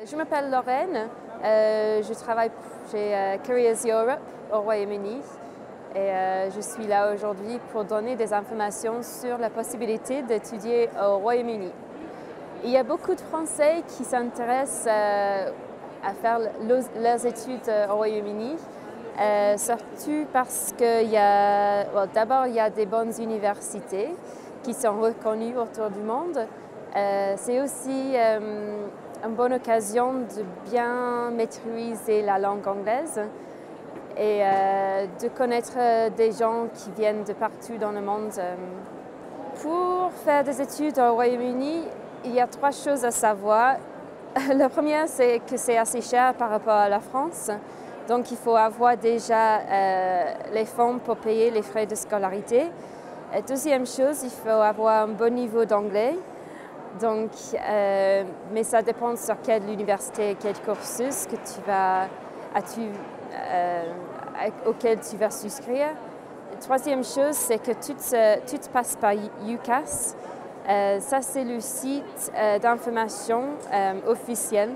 Je m'appelle Lorraine, je travaille chez Careers Europe au Royaume-Uni et je suis là aujourd'hui pour donner des informations sur la possibilité d'étudier au Royaume-Uni. Il y a beaucoup de Français qui s'intéressent à faire leurs études au Royaume-Uni, surtout parce qu'il y a, d'abord il y a des bonnes universités qui sont reconnues autour du monde. C'est aussi une bonne occasion de bien maîtriser la langue anglaise et de connaître des gens qui viennent de partout dans le monde. Pour faire des études au Royaume-Uni, il y a 3 choses à savoir. La première, c'est que c'est assez cher par rapport à la France. Donc, il faut avoir déjà les fonds pour payer les frais de scolarité. Et deuxième chose, il faut avoir un bon niveau d'anglais. Donc, mais ça dépend sur quelle université, quel cursus auquel tu vas souscrire. Troisième chose, c'est que tout passe par UCAS. Ça, c'est le site d'information officiel.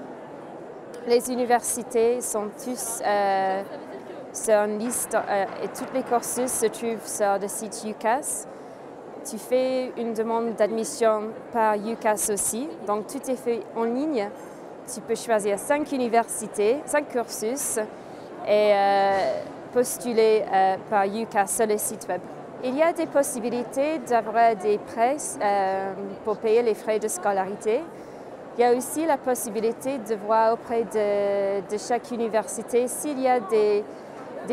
Les universités sont tous sur une liste et tous les cursus se trouvent sur le site UCAS. Tu fais une demande d'admission par UCAS aussi, donc tout est fait en ligne. Tu peux choisir 5 universités, 5 cursus et postuler par UCAS sur le site web. Il y a des possibilités d'avoir des prêts pour payer les frais de scolarité. Il y a aussi la possibilité de voir auprès de chaque université s'il y a des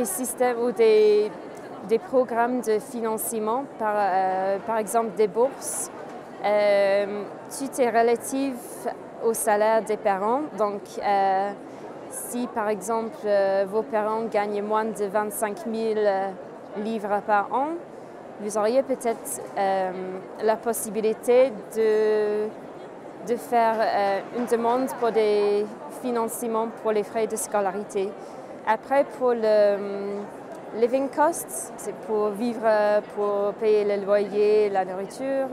systèmes ou des programmes de financement, par exemple des bourses. Tout est relatif au salaire des parents. Donc, si par exemple vos parents gagnent moins de 25 000 livres par an, vous auriez peut-être la possibilité de faire une demande pour des financements pour les frais de scolarité. Après, pour le living costs, c'est pour vivre, pour payer le loyer, la nourriture,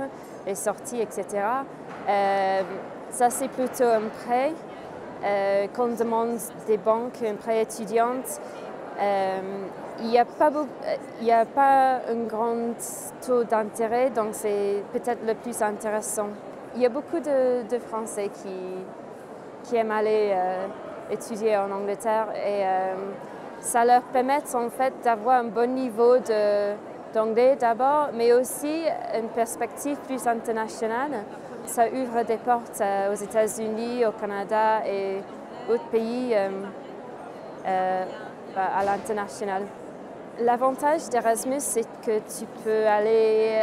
les sorties, etc. Ça, c'est plutôt un prêt qu'on demande des banques, un prêt étudiant. Il n'y a pas un grand taux d'intérêt, donc c'est peut-être le plus intéressant. Il y a beaucoup de Français qui aiment aller étudier en Angleterre et ça leur permet en fait d'avoir un bon niveau d'anglais d'abord, mais aussi une perspective plus internationale. Ça ouvre des portes aux États-Unis, au Canada et autres pays à l'international. L'avantage d'Erasmus, c'est que tu peux aller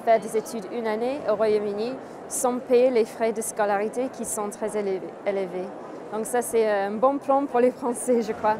faire des études une année au Royaume-Uni sans payer les frais de scolarité qui sont très élevés. Donc ça, c'est un bon plan pour les Français, je crois.